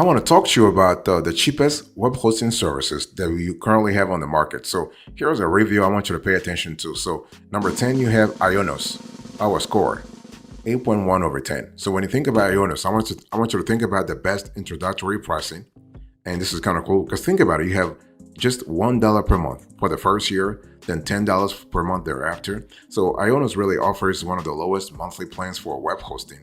I want to talk to you about the cheapest web hosting services that you currently have on the market. So here's a review I want you to pay attention to. So number 10, you have Ionos, our score, 8.1 over 10. So when you think about Ionos, I want you to think about the best introductory pricing. And this is kind of cool because think about it. You have just $1 per month for the first year, then $10 per month thereafter. So Ionos really offers one of the lowest monthly plans for web hosting.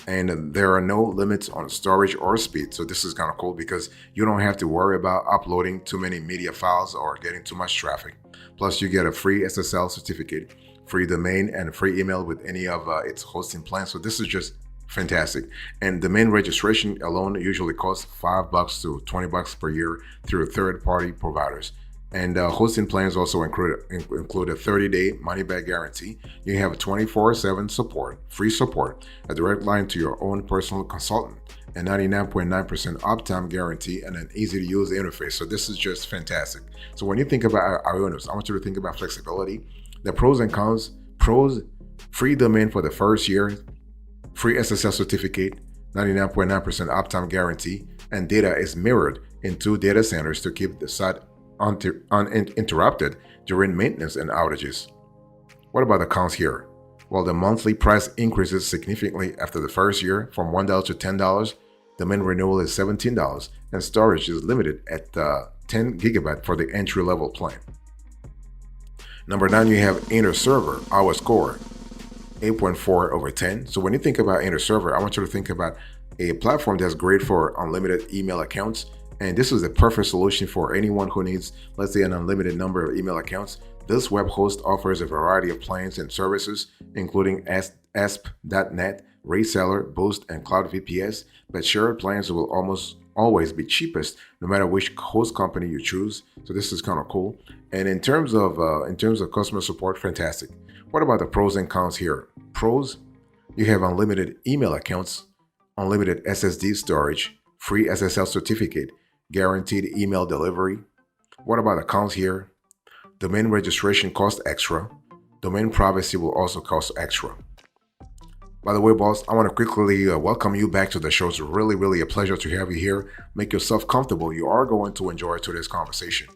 And there are no limits on storage or speed. So this is kind of cool because you don't have to worry about uploading too many media files or getting too much traffic. Plus, you get a free SSL certificate, free domain, and free email with any of its hosting plans. So this is just fantastic. And domain registration alone usually costs $5 to $20 per year through third-party providers. And hosting plans also include a 30-day money-back guarantee. You have 24/7 support, free support, a direct line to your own personal consultant, a 99.9% uptime guarantee, and an easy-to-use interface. So this is just fantastic. So when you think about Ionos, I want you to think about flexibility, the pros and cons. Pros: free domain for the first year, free SSL certificate, 99.9% uptime guarantee, and data is mirrored in 2 data centers to keep the site uninterrupted during maintenance and outages. What about the cons here? Well, the monthly price increases significantly after the first year from $1 to $10. Domain renewal is $17, and storage is limited at 10 gigabyte for the entry-level plan. Number 9, you have InterServer, our score, 8.4 over 10. So when you think about InterServer, I want you to think about a platform that's great for unlimited email accounts. And this is the perfect solution for anyone who needs, let's say, an unlimited number of email accounts. This web host offers a variety of plans and services, including ASP.NET, Reseller, Boost, and Cloud VPS. But shared plans will almost always be cheapest, no matter which host company you choose. So this is kind of cool. And in terms of customer support, fantastic. What about the pros and cons here? Pros: you have unlimited email accounts, unlimited SSD storage, free SSL certificate, guaranteed email delivery. What about the cons here? Domain registration costs extra. Domain privacy will also cost extra. By the way, boss, I want to quickly welcome you back to the show. It's really a pleasure to have you here. Make yourself comfortable. You are going to enjoy today's conversation.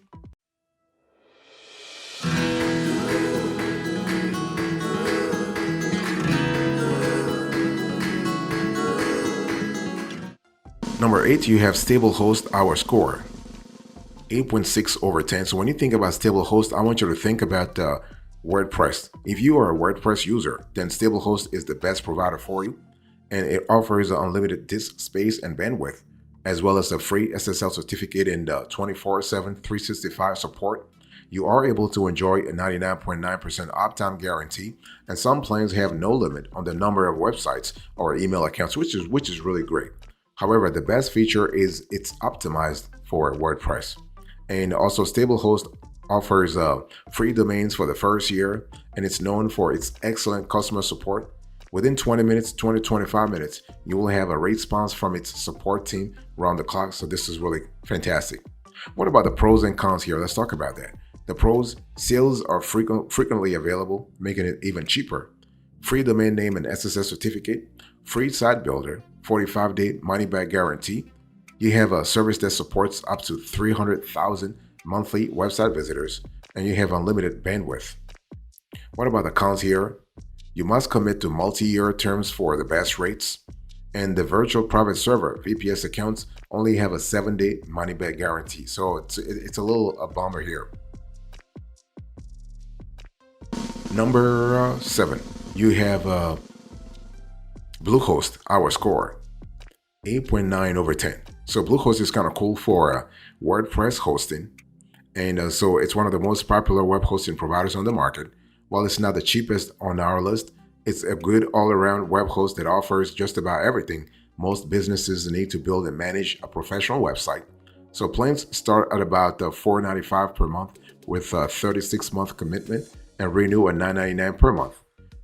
Number 8, you have StableHost, our score, 8.6 over 10. So when you think about StableHost, I want you to think about WordPress. If you are a WordPress user, then StableHost is the best provider for you, and it offers unlimited disk space and bandwidth, as well as a free SSL certificate and 24/7 365 support. You are able to enjoy a 99.9% uptime guarantee, and some plans have no limit on the number of websites or email accounts, which is really great. However, the best feature is it's optimized for WordPress. And also, StableHost offers free domains for the first year, and it's known for its excellent customer support. Within 20 to 25 minutes, you will have a response from its support team around the clock. So this is really fantastic. What about the pros and cons here? Let's talk about that. The pros: sales are frequently available, making it even cheaper. Free domain name and SSL certificate, free site builder, 45-day money-back guarantee. You have a service that supports up to 300,000 monthly website visitors, and you have unlimited bandwidth. What about the cons here? You must commit to multi-year terms for the best rates, and the virtual private server VPS accounts only have a 7-day money-back guarantee. So it's a little a bummer here. Number 7, you have Bluehost, our score, 8.9 over 10. So Bluehost is kind of cool for WordPress hosting. And so it's one of the most popular web hosting providers on the market. While it's not the cheapest on our list, it's a good all-around web host that offers just about everything most businesses need to build and manage a professional website. So plans start at about $4.95 per month with a 36-month commitment and renew at $9.99 per month.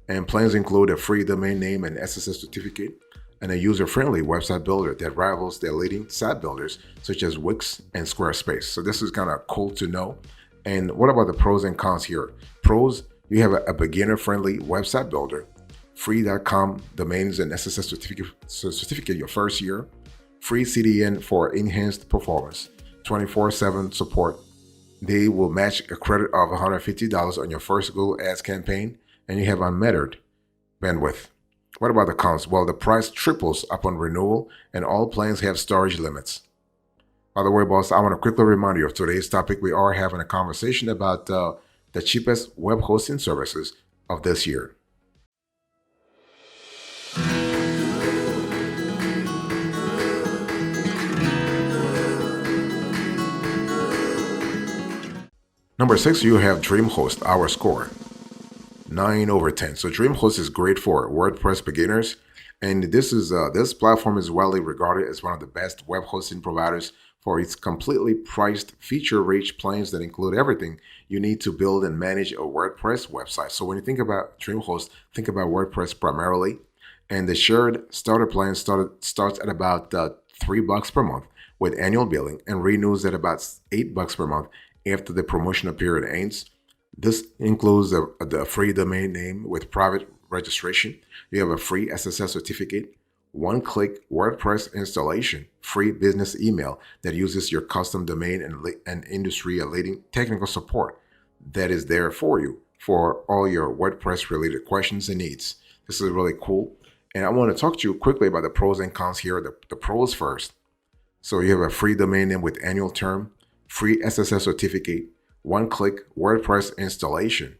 And plans include a free domain name and SSL certificate and a user-friendly website builder that rivals their leading site builders such as Wix and Squarespace. So this is kind of cool to know. And what about the pros and cons here? Pros: you have a beginner-friendly website builder, free.com domains and SSL certificate your first year, free CDN for enhanced performance, 24/7 support. They will match a credit of $150 on your first Google Ads campaign, and you have unmetered bandwidth. What about the cons? Well, the price triples upon renewal, and all plans have storage limits. By the way, boss, I want to quickly remind you of today's topic. We are having a conversation about the cheapest web hosting services of this year. Number 6, you have DreamHost, our score, 9 over 10. So DreamHost is great for WordPress beginners, and this platform is widely regarded as one of the best web hosting providers for its completely priced, feature-rich plans that include everything you need to build and manage a WordPress website. So when you think about DreamHost, think about WordPress primarily, and the shared starter plan starts at about $3 per month with annual billing and renews at about $8 per month after the promotional period ends. This includes the free domain name with private registration. You have a free SSL certificate, one-click WordPress installation, free business email that uses your custom domain and industry-leading technical support that is there for you for all your WordPress-related questions and needs. This is really cool. And I want to talk to you quickly about the pros and cons here. The pros first. So you have a free domain name with annual term, free SSL certificate, one-click WordPress installation,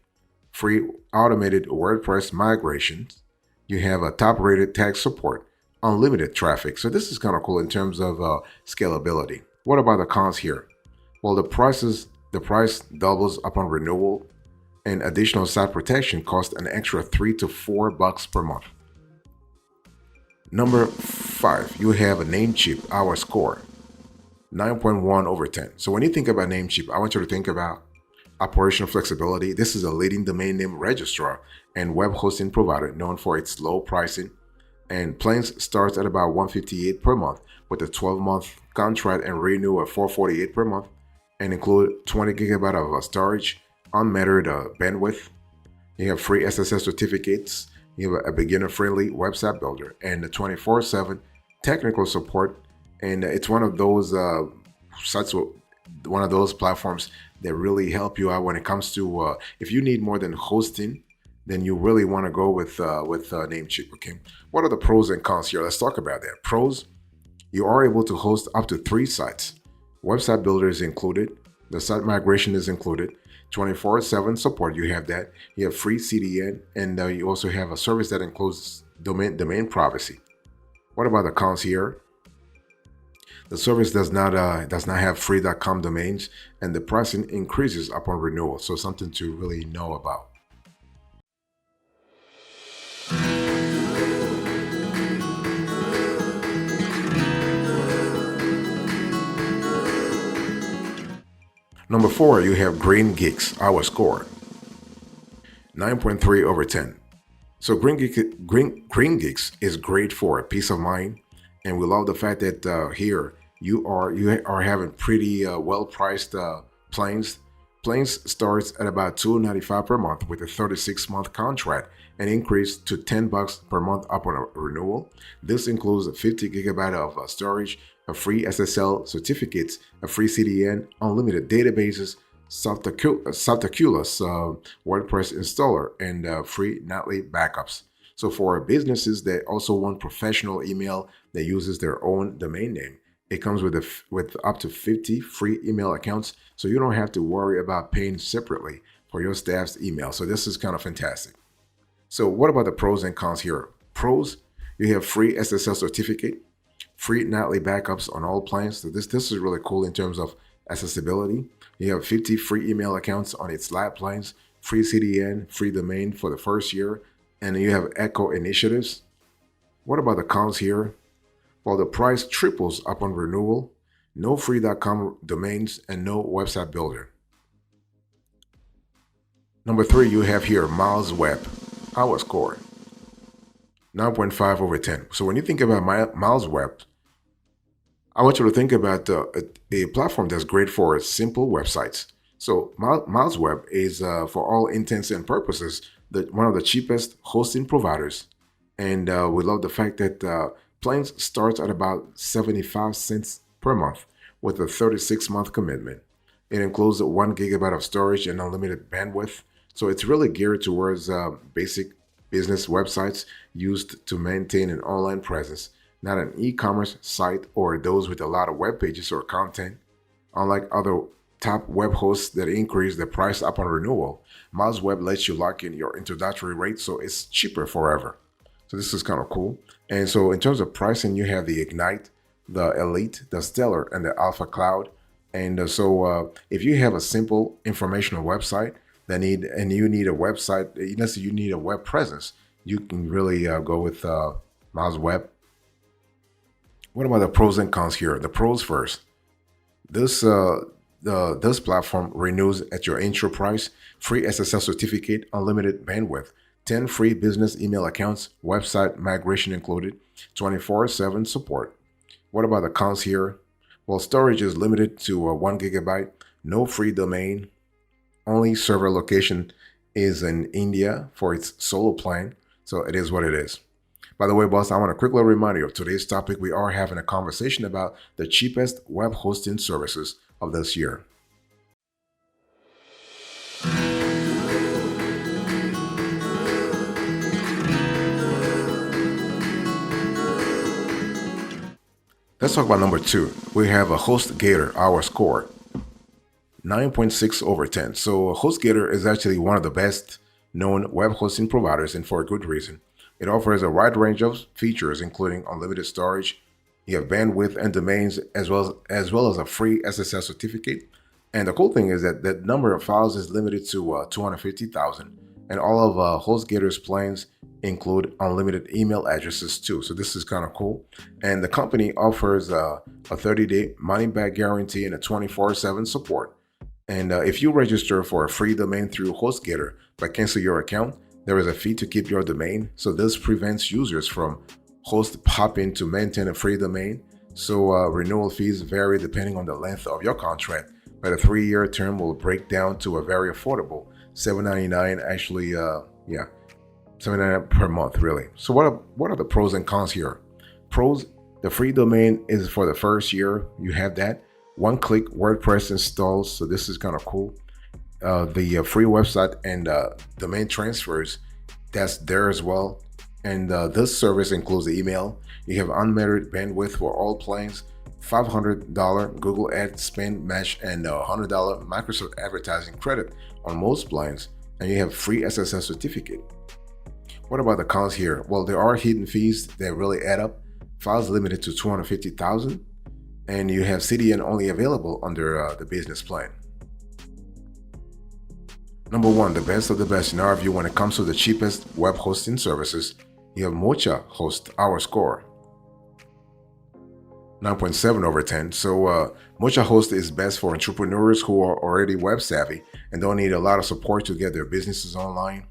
free automated WordPress migrations. You have a top-rated tag support, unlimited traffic. So this is kind of cool in terms of scalability. What about the cons here? Well, the price doubles upon renewal, and additional site protection costs an extra $3 to $4 per month. Number 5, you have a Namecheap, our score, 9.1 over 10. So when you think about Namecheap, I want you to think about operational flexibility. This is a leading domain name registrar and web hosting provider known for its low pricing, and plans starts at about $158 per month with a 12-month contract and renew at $448 per month, and include 20 gigabyte of storage, unmetered bandwidth. You have free SSL certificates. You have a beginner-friendly website builder and a 24/7 technical support. And it's one of those one of those platforms that really help you out when it comes to if you need more than hosting, then you really want to go with Namecheap. Okay, what are the pros and cons here? Let's talk about that. Pros: you are able to host up to 3 sites. Website builder is included. The site migration is included. 24/7 support. You have that. You have free CDN, and you also have a service that includes domain privacy. What about the cons here? The service does not have free.com domains, and the pricing increases upon renewal. So something to really know about. Number 4, you have Green Geeks, our score, 9.3 over 10. So Green Geeks is great for peace of mind, and we love the fact that here you are having pretty well-priced plans. Plans starts at about $295 per month with a 36-month contract and increase to $10 per month upon a renewal. This includes a 50 gigabyte of storage, a free SSL certificates, a free CDN, unlimited databases, Softaculous WordPress installer, and free nightly backups. So for businesses that also want professional email that uses their own domain name, it comes with up to 50 free email accounts, so you don't have to worry about paying separately for your staff's email. So this is kind of fantastic. So what about the pros and cons here? Pros: you have free SSL certificate, free nightly backups on all plans. So this is really cool in terms of accessibility. You have 50 free email accounts on its lab plans, free CDN, free domain for the first year, and you have eco initiatives. What about the cons here? Well, the price triples upon renewal, no free.com domains, and no website builder. Number 3, you have here MilesWeb, our score, 9.5 over 10. So when you think about MilesWeb, I want you to think about a platform that's great for simple websites. So MilesWeb is, for all intents and purposes, one of the cheapest hosting providers. And we love the fact that Plans starts at about 75 cents per month with a 36-month commitment. It includes 1 gigabyte of storage and unlimited bandwidth. So it's really geared towards basic business websites used to maintain an online presence, not an e-commerce site or those with a lot of web pages or content. Unlike other top web hosts that increase the price upon renewal, Miles Web lets you lock in your introductory rate so it's cheaper forever. So this is kind of cool. And so in terms of pricing, you have the Ignite, the Elite, the Stellar, and the Alpha Cloud. And if you have a simple informational website and you need a website, let's say you need a web presence, you can really go with Miles Web. What about the pros and cons here? The pros first. This platform renews at your intro price, free SSL certificate, unlimited bandwidth, 10 free business email accounts, website migration included, 24/7 support. What about the cons here? Well, storage is limited to 1 gigabyte, no free domain, only server location is in India for its solo plan, so it is what it is. By the way, boss, I want to quickly remind you of today's topic. We are having a conversation about the cheapest web hosting services of this year. Let's talk about number 2. We have a HostGator, our score, 9.6 over 10. So HostGator is actually one of the best known web hosting providers, and for a good reason. It offers a wide range of features, including unlimited storage, you have bandwidth and domains, as well as a free SSL certificate. And the cool thing is that the number of files is limited to 250,000. And all of HostGator's plans include unlimited email addresses too. So this is kind of cool. And the company offers a 30-day money-back guarantee and a 24/7 support. And if you register for a free domain through HostGator but cancel your account, there is a fee to keep your domain. So this prevents users from host hopping to maintain a free domain. So renewal fees vary depending on the length of your contract, but a 3-year term will break down to a very affordable $7.99. Actually, $7.99 per month, really. So what are the pros and cons here? Pros: the free domain is for the first year. You have that. One-click WordPress installs. So this is kind of cool. The free website and domain transfers, that's there as well. And this service includes the email. You have unlimited bandwidth for all plans, $500 Google Ad spend match, and $100 Microsoft advertising credit on most plans. And you have free SSL certificate. What about the cons here? Well, there are hidden fees that really add up. Files limited to 250,000, and you have CDN only available under the business plan. Number 1, the best of the best in our view when it comes to the cheapest web hosting services, you have Mocha Host, our score, 9.7 over 10. So Mocha Host is best for entrepreneurs who are already web savvy and don't need a lot of support to get their businesses online.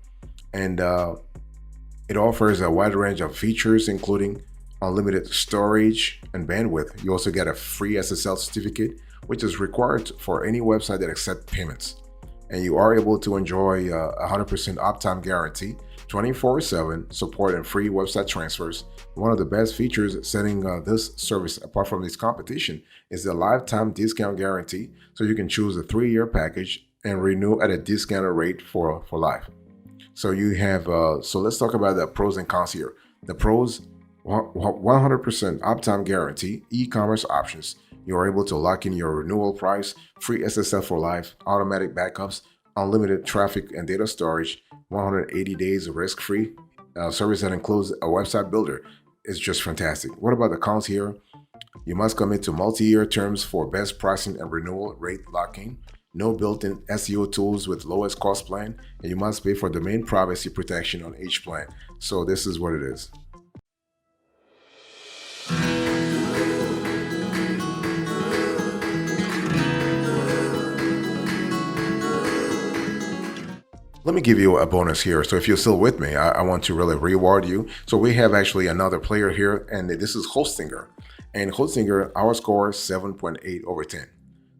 And it offers a wide range of features, including unlimited storage and bandwidth. You also get a free SSL certificate, which is required for any website that accepts payments. And you are able to enjoy 100% uptime guarantee, 24/7 support, and free website transfers. One of the best features setting this service apart from its competition is the lifetime discount guarantee. So you can choose a 3-year package and renew at a discounted rate for life. So you have, so let's talk about the pros and cons here. The pros: 100% uptime guarantee, e-commerce options. You're able to lock in your renewal price, free SSL for life, automatic backups, unlimited traffic and data storage, 180 days risk-free, service that includes a website builder. It's just fantastic. What about the cons here? You must commit to multi-year terms for best pricing and renewal rate locking, no built-in SEO tools with lowest cost plan, and you must pay for domain privacy protection on each plan. So this is what it is. Let me give you a bonus here. So if you're still with me, I want to really reward you. So we have actually another player here, and this is Hostinger. And Hostinger, our score is 7.8 over 10.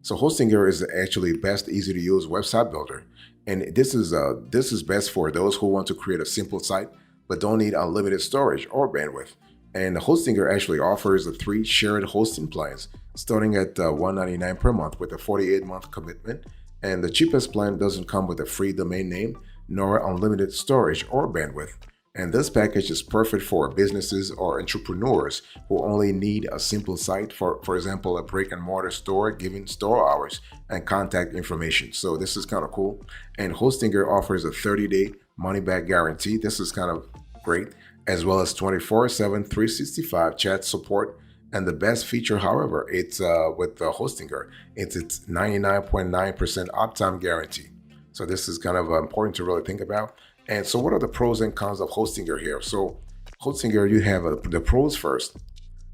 So Hostinger is actually best easy to use website builder. And this is best for those who want to create a simple site but don't need unlimited storage or bandwidth. And Hostinger actually offers the three shared hosting plans starting at $199 per month with a 48-month commitment. And the cheapest plan doesn't come with a free domain name nor unlimited storage or bandwidth. And this package is perfect for businesses or entrepreneurs who only need a simple site, for example, a brick and mortar store, giving store hours and contact information. So this is kind of cool. And Hostinger offers a 30-day money back guarantee. This is kind of great, as well as 24/7 365 chat support. And the best feature, however, it's with the Hostinger, it's 99.9% uptime guarantee. So this is kind of important to really think about. And so what are the pros and cons of Hostinger here? So Hostinger, you have the pros first.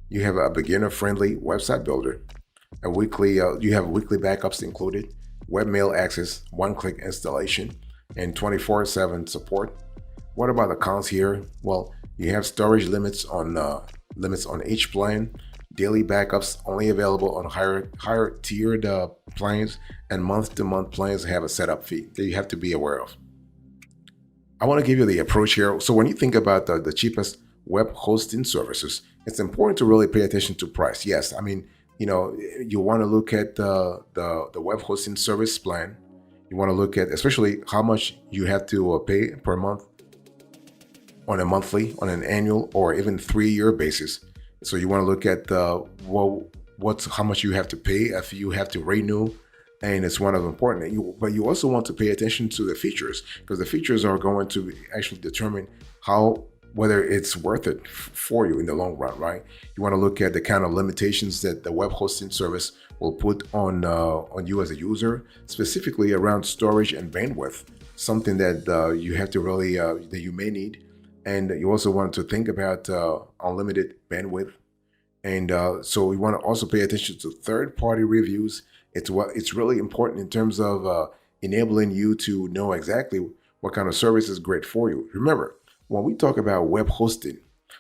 You have a beginner-friendly website builder. You have weekly backups included, webmail access, one-click installation, and 24/7 support. What about the cons here? Well, you have storage limits on each plan, daily backups only available on higher tiered plans, and month-to-month plans have a setup fee that you have to be aware of. I want to give you the approach here. So when you think about the cheapest web hosting services, it's important to really pay attention to price. Yes, I mean, you want to look at the web hosting service plan. You want to look at especially how much you have to pay per month on a monthly, on an annual, or even 3-year basis. So you want to look at how much you have to pay if you have to renew, and it's one of important. But you also want to pay attention to the features, because the features are going to actually determine whether it's worth it for you in the long run, right? You want to look at the kind of limitations that the web hosting service will put on you as a user, specifically around storage and bandwidth, something that you have to really that you may need. And you also want to think about unlimited bandwidth. And so we want to also pay attention to third-party reviews. It's really important in terms of enabling you to know exactly what kind of service is great for you. Remember, when we talk about web hosting,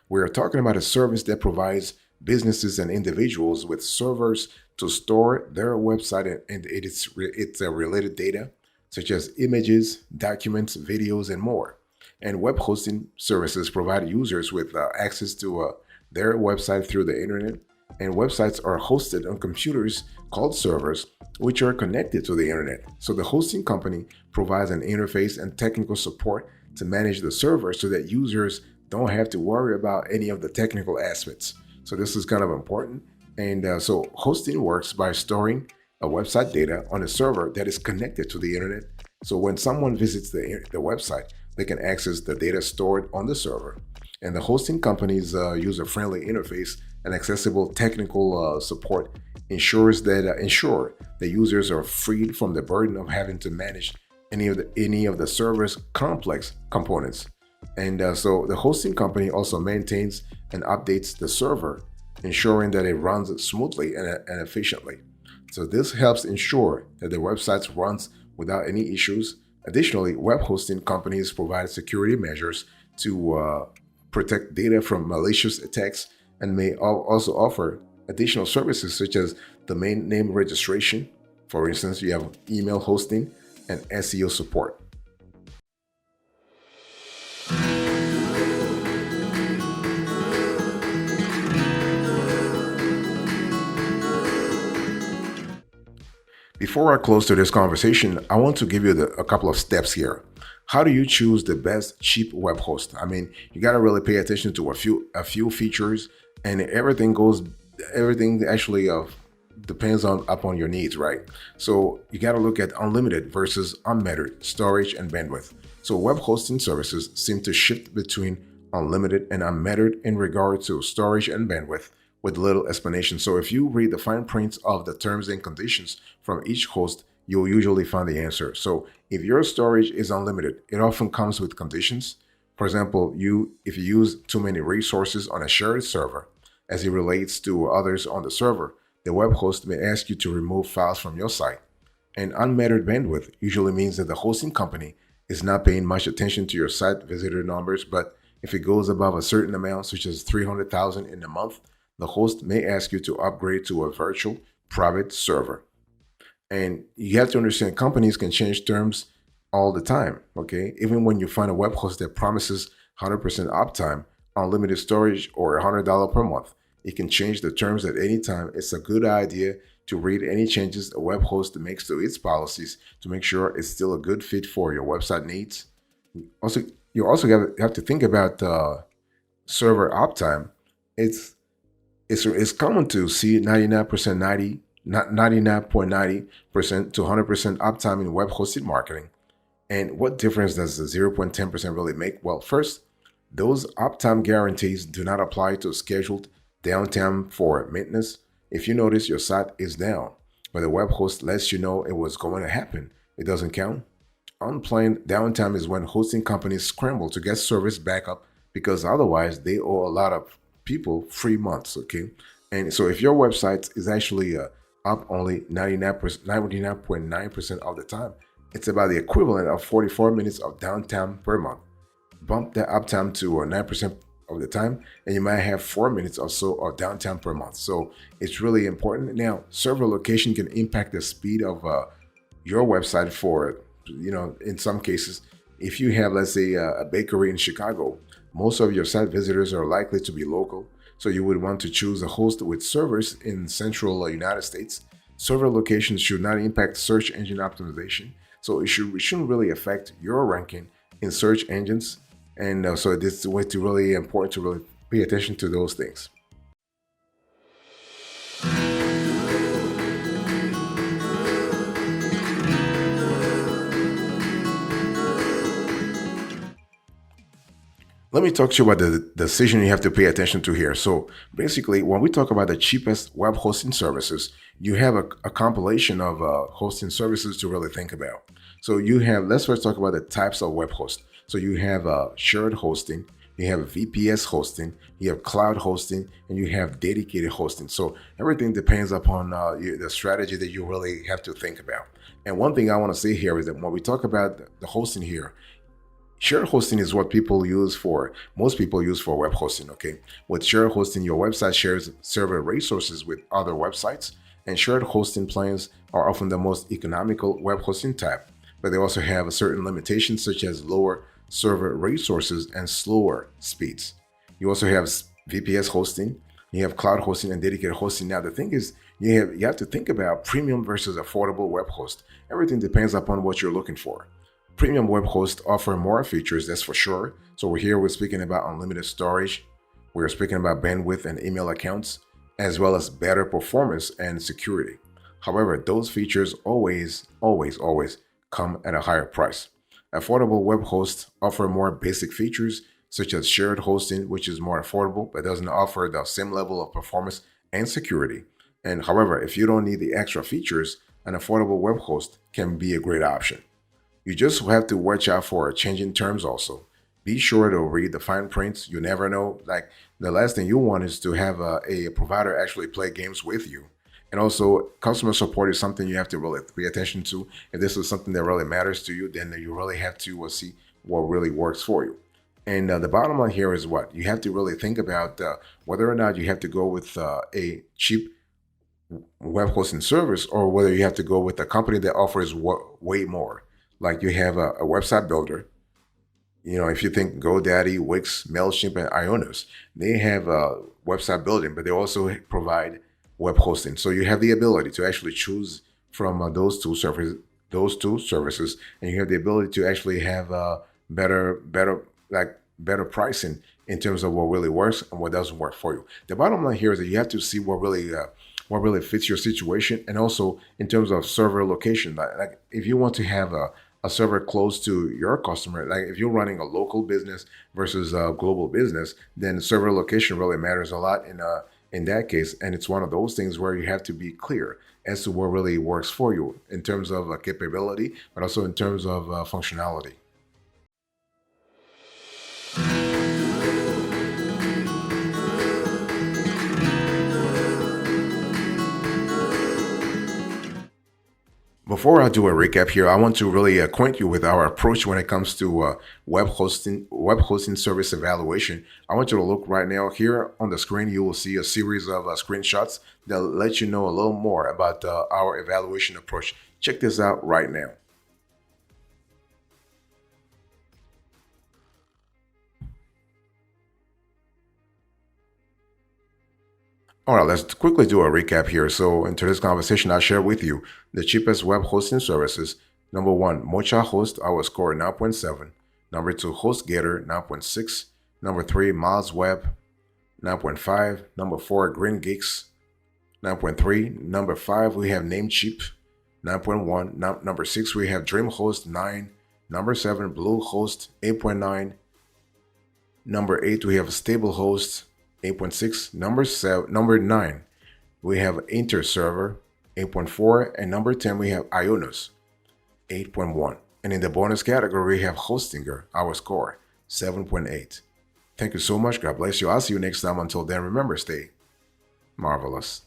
we're talking about a service that provides businesses and individuals with servers to store their website and its related data, such as images, documents, videos, and more. And web hosting services provide users with access to their website through the internet. And websites are hosted on computers called servers, which are connected to the internet. So the hosting company provides an interface and technical support to manage the server so that users don't have to worry about any of the technical aspects. So this is kind of important. And so hosting works by storing a website data on a server that is connected to the internet. So when someone visits the website, they can access the data stored on the server. And the hosting company's user-friendly interface and accessible technical support ensure that users are freed from the burden of having to manage any of the server's complex components. And so the hosting company also maintains and updates the server, ensuring that it runs smoothly and efficiently. So this helps ensure that the website runs without any issues. Additionally, web hosting companies provide security measures to protect data from malicious attacks and may also offer additional services such as domain name registration. For instance, you have email hosting and SEO support. Before I close to this conversation, I want to give you a couple of steps here. How do you choose the best cheap web host? I mean, you got to really pay attention to a few features, and everything actually depends upon your needs, right? So you got to look at unlimited versus unmetered storage and bandwidth. So web hosting services seem to shift between unlimited and unmetered in regard to storage and bandwidth, with little explanation. So if you read the fine print of the terms and conditions from each host, you'll usually find the answer. So if your storage is unlimited, it often comes with conditions. For example, if you use too many resources on a shared server as it relates to others on the server, the web host may ask you to remove files from your site. And unmetered bandwidth usually means that the hosting company is not paying much attention to your site visitor numbers, but if it goes above a certain amount, such as 300,000 in a month, the host may ask you to upgrade to a virtual private server. And you have to understand companies can change terms all the time, okay? Even when you find a web host that promises 100% uptime, unlimited storage, or $100 per month. You can change the terms at any time. It's a good idea to read any changes a web host makes to its policies to make sure it's still a good fit for your website needs. Also, you also have to think about server uptime. It's it's common to see 99% 90 not 99.90% to 100% uptime in web hosted marketing. And what difference does the 0.10% really make? Well, first, those uptime guarantees do not apply to scheduled downtime for maintenance. If you notice your site is down, but the web host lets you know it was going to happen, it doesn't count. Unplanned downtime is when hosting companies scramble to get service back up because otherwise they owe a lot of people 3 months. Okay, and so if your website is actually up only 99.9% of the time, it's about the equivalent of 44 minutes of downtime per month. Bump that uptime to 9% of the time, and you might have 4 minutes or so of downtime per month. So it's really important. Now, server location can impact the speed of your website for, in some cases, if you have, let's say, a bakery in Chicago, most of your site visitors are likely to be local. So you would want to choose a host with servers in central United States. Server locations should not impact search engine optimization. So it shouldn't really affect your ranking in search engines. And so this is way to really important to really pay attention to those things. Let me talk to you about the decision you have to pay attention to here. So basically, when we talk about the cheapest web hosting services, you have a compilation of hosting services to really think about. So you have, let's first talk about the types of web host. So you have shared hosting, you have VPS hosting, you have cloud hosting, and you have dedicated hosting. So everything depends upon the strategy that you really have to think about. And one thing I want to say here is that when we talk about the hosting here, shared hosting is what most people use for web hosting, okay? With shared hosting, your website shares server resources with other websites, and shared hosting plans are often the most economical web hosting type, but they also have certain limitations such as lower server resources and slower speeds. You also have VPS hosting, you have cloud hosting and dedicated hosting. Now, the thing is, you have to think about premium versus affordable web host. Everything depends upon what you're looking for. Premium web hosts offer more features, that's for sure. So we're speaking about unlimited storage. We're speaking about bandwidth and email accounts, as well as better performance and security. However, those features always come at a higher price. Affordable web hosts offer more basic features, such as shared hosting, which is more affordable but doesn't offer the same level of performance and security. And however, if you don't need the extra features, an affordable web host can be a great option. You just have to watch out for changing terms also. Be sure to read the fine prints. You never know. Like, the last thing you want is to have a provider actually play games with you. And also, customer support is something you have to really pay attention to. If this is something that really matters to you, then you really have to see what really works for you. And the bottom line here is what? You have to really think about whether or not you have to go with a cheap web hosting service or whether you have to go with a company that offers way more. Like, you have a website builder. If you think GoDaddy, Wix, MailChimp, and Ionos, they have website building, but they also provide web hosting. So you have the ability to actually choose from those two services, and you have the ability to actually have better pricing in terms of what really works and what doesn't work for you. The bottom line here is that you have to see what really fits your situation, and also in terms of server location. Like if you want to have a server close to your customer, like if you're running a local business versus a global business, then server location really matters a lot in that case. And it's one of those things where you have to be clear as to what really works for you in terms of capability, but also in terms of functionality. Before I do a recap here, I want to really acquaint you with our approach when it comes to web hosting service evaluation. I want you to look right now here on the screen. You will see a series of screenshots that let you know a little more about our evaluation approach. Check this out right now. All right, let's quickly do a recap here. So in today's conversation, I share with you the cheapest web hosting services. Number one, Mocha Host, I will score 9.7. Number two, HostGator, 9.6. Number three, Miles Web, 9.5. Number four, Green Geeks, 9.3. Number five, we have Namecheap, 9.1. Number six, we have DreamHost, 9. Number seven, Bluehost, 8.9. Number eight, we have StableHost, 8.6. Number 9, we have InterServer, 8.4. And number 10, we have Ionos, 8.1. And in the bonus category, we have Hostinger, our score, 7.8. Thank you so much. God bless you. I'll see you next time. Until then, remember, stay marvelous.